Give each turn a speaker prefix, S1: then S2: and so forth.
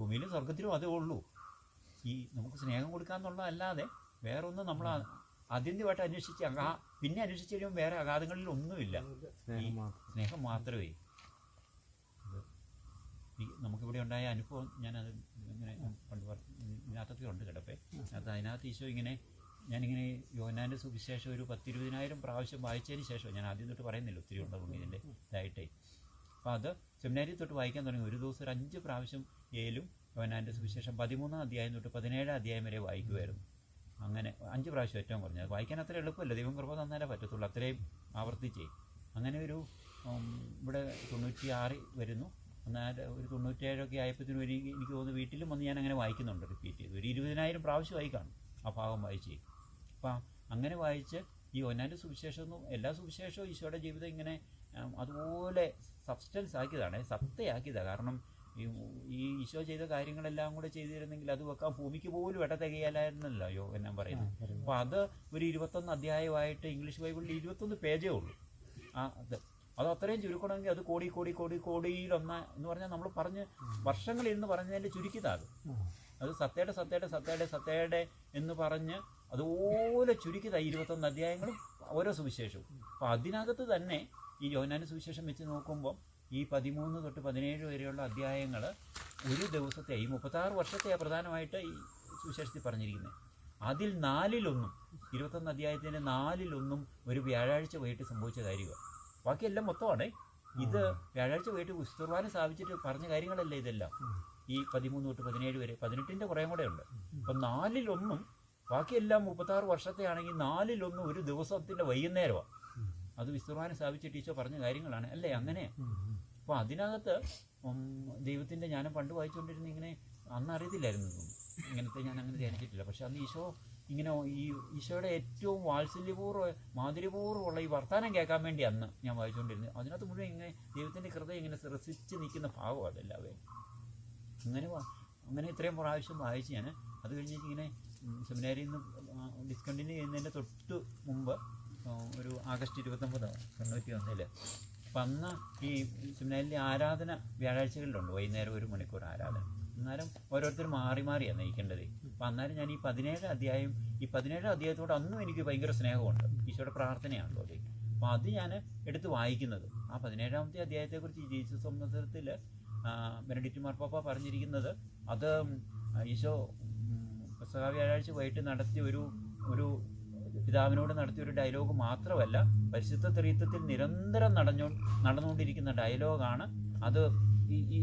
S1: ഭൂമിയിലും സ്വർഗത്തിലും അതേ ഉള്ളൂ. ഈ നമുക്ക് സ്നേഹം കൊടുക്കാന്നുള്ളതല്ലാതെ വേറൊന്നും നമ്മൾ ആദ്യമായിട്ട് അന്വേഷിച്ച് പിന്നെ അന്വേഷിച്ച് കഴിയുമ്പോൾ വേറെ അഗാധങ്ങളിൽ ഒന്നുമില്ല. ഈ സ്നേഹം മാത്രമേ. നമുക്കിവിടെ ഉണ്ടായ അനുഭവം ഞാനത് ഇങ്ങനെ പണ്ട് ഇതിനകത്തൊക്കെ ഉണ്ട് കിടപ്പേ. അതിനകത്ത് ഈശോ ഇങ്ങനെ ഞാനിങ്ങനെ യോഹന്നാൻ്റെ സുവിശേഷം ഒരു 10,000-20,000 പ്രാവശ്യം വായിച്ചതിന് ശേഷം, ഞാൻ ആദ്യം തൊട്ട് പറയുന്നില്ല, ഒത്തിരി ഉണ്ടാവും ഇതിൻ്റെ ഇതായിട്ടേ. അപ്പോൾ അത് സെമിനാരി തൊട്ട് വായിക്കാൻ തുടങ്ങി. ഒരു ദിവസം ഒരു 5 പ്രാവശ്യം ഏലും യോഹന്നാൻ്റെ സുവിശേഷം 13-ാം അധ്യായം തൊട്ട് 17-ാം അധ്യായം വരെ വായിക്കുമായിരുന്നു. അങ്ങനെ 5 പ്രാവശ്യം ഏറ്റവും കുറഞ്ഞത്. അത് വായിക്കാൻ അത്ര എളുപ്പമല്ല, ദൈവം കൃപ തന്നാലേ പറ്റത്തുള്ളൂ, അത്രയും ആവർത്തിച്ചേ. അങ്ങനെ ഒരു ഇവിടെ 96 വരുന്നു. എന്നാൽ ഒരു 97 ആയപ്പോഴത്തേനും എനിക്ക് തോന്നുന്നു വീട്ടിലും വന്ന് ഞാൻ അങ്ങനെ വായിക്കുന്നുണ്ട്, റിപ്പീറ്റ് ചെയ്ത്. ഒരു 20,000 പ്രാവശ്യമായി കാണും ആ ഭാഗം വായിച്ചേ. അപ്പം അങ്ങനെ വായിച്ച് ഈ യോഹന്നാൻ്റെ സുവിശേഷമൊന്നും, എല്ലാ സുവിശേഷവും ഈശോയുടെ ജീവിതം ഇങ്ങനെ അതുപോലെ സബ്സ്റ്റൻസ് ആക്കിയതാണ്, സത്തയാക്കിയതാണ്. കാരണം ഈ ഈശോ ചെയ്ത കാര്യങ്ങളെല്ലാം കൂടെ ചെയ്തിരുന്നെങ്കിൽ അത് വെക്കാൻ ഭൂമിക്ക് പോലും തികയലായിരുന്നല്ലോ യോഹന്നാൻ പറയുന്നത്. അപ്പോൾ അത് ഒരു 21 അധ്യായമായിട്ട് ഇംഗ്ലീഷ് ബൈബിളിൽ 21 പേജേ ഉള്ളൂ. അത് അത്രയും ചുരുക്കണമെങ്കിൽ അത് കോടിയിലൊന്ന് എന്ന് പറഞ്ഞാൽ നമ്മൾ പറഞ്ഞ് വർഷങ്ങളിരുന്ന് പറഞ്ഞതിൻ്റെ ചുരുക്കിയതാണ്. അത് സത്തയുടെ എന്ന് പറഞ്ഞ് അതുപോലെ ചുരുക്കിയതാണ് 21 അധ്യായങ്ങളും ഓരോ സുവിശേഷവും. അപ്പോൾ അതിനകത്ത് തന്നെ ഈ യോഹന്നാൻ്റെ സുവിശേഷം വെച്ച് നോക്കുമ്പോൾ ഈ 13 തൊട്ട് 17 വരെയുള്ള അധ്യായങ്ങൾ ഒരു ദിവസത്തെ, ഈ 36 വർഷത്തെയാണ് പ്രധാനമായിട്ട് ഈ സുവിശേഷത്തിൽ പറഞ്ഞിരിക്കുന്നത്. അതിൽ 4-1, 21 അധ്യായത്തിൻ്റെ 4-1 ഒരു വ്യാഴാഴ്ച വൈകിട്ട് സംഭവിച്ച കാര്യമാണ്. ബാക്കിയെല്ലാം മൊത്തമാണ്. ഇത് വ്യാഴാഴ്ച വൈകിട്ട് കുസ്തുർബാന സ്ഥാപിച്ചിട്ട് പറഞ്ഞ കാര്യങ്ങളല്ലേ ഇതെല്ലാം. ഈ 13 തൊട്ട് 17 വരെ, 18ൻ്റെ കുറേ കൂടെ ഉണ്ട്. അപ്പം 4-1 ബാക്കിയെല്ലാം 36 വർഷത്തെ ആണെങ്കിൽ 4-1 ഒരു ദിവസത്തിൻ്റെ വൈകുന്നേരമാണ്. അത് വിസ്തുർബാന സ്ഥാപിച്ചിട്ട് ഈശോ പറഞ്ഞ കാര്യങ്ങളാണ് അല്ലേ, അങ്ങനെ. അപ്പോൾ അതിനകത്ത് ദൈവത്തിൻ്റെ, ഞാൻ പണ്ട് വായിച്ചുകൊണ്ടിരുന്ന ഇങ്ങനെ, അന്ന് അറിയത്തില്ലായിരുന്നു ഇങ്ങനത്തെ, ഞാൻ അങ്ങനെ ധ്യാനിച്ചിട്ടില്ല. പക്ഷെ അന്ന് ഈശോ ഇങ്ങനെ ഈ ഈശോയുടെ ഏറ്റവും മാധുര്യപൂർവ്വമുള്ള ഈ വർത്താനം കേൾക്കാൻ വേണ്ടി അന്ന് ഞാൻ വായിച്ചുകൊണ്ടിരുന്നത്. അതിനകത്ത് മുഴുവൻ ഇങ്ങനെ ദൈവത്തിൻ്റെ ഹൃദയം ഇങ്ങനെ രസിച്ച് നിൽക്കുന്ന ഭാവം അതെല്ലാവരും. അങ്ങനെ ഇത്രയും പ്രാവശ്യം വായിച്ച് ഞാൻ. അത് കഴിഞ്ഞിട്ട് ഇങ്ങനെ സെമിനാരിയിൽ നിന്ന് ഡിസ്കണ്ടിന്യൂ ചെയ്യുന്നതിൻ്റെ തൊട്ട് മുമ്പ് ഒരു ആഗസ്റ്റ് 29, 91. അപ്പം അന്ന് ഈ സെമിനാരിലെ ആരാധന വ്യാഴാഴ്ചകളിലുണ്ട്, വൈകുന്നേരം 1 മണിക്കൂർ ആരാധന. അന്നേരം ഓരോരുത്തരും മാറിയാണ് നയിക്കേണ്ടത്. അപ്പം അന്നേരം ഞാൻ ഈ 17 അധ്യായത്തോട് അന്നും എനിക്ക് ഭയങ്കര സ്നേഹമുണ്ട്. ഈശോയുടെ പ്രാർത്ഥനയാണല്ലോ അത്. അപ്പോൾ അത് ഞാൻ എടുത്ത് വായിക്കുന്നത്. ആ 17-ാമത്തെ അധ്യായത്തെക്കുറിച്ച് ഈ ജീസസ് സംവത്സരത്തിൽ ബെനഡിക്റ്റ് മാർപ്പാപ്പ പറഞ്ഞിരിക്കുന്നത്, അത് ഈശോ പെസഹ വ്യാഴാഴ്ച വൈകിട്ട് നടത്തിയ ഒരു പിതാവിനോട് നടത്തിയ ഒരു ഡയലോഗ് മാത്രമല്ല, പരിശുദ്ധ ത്രിത്വത്തിൽ നിരന്തരം നടന്നുകൊണ്ടിരിക്കുന്ന ഡയലോഗാണ് അത്. ഈ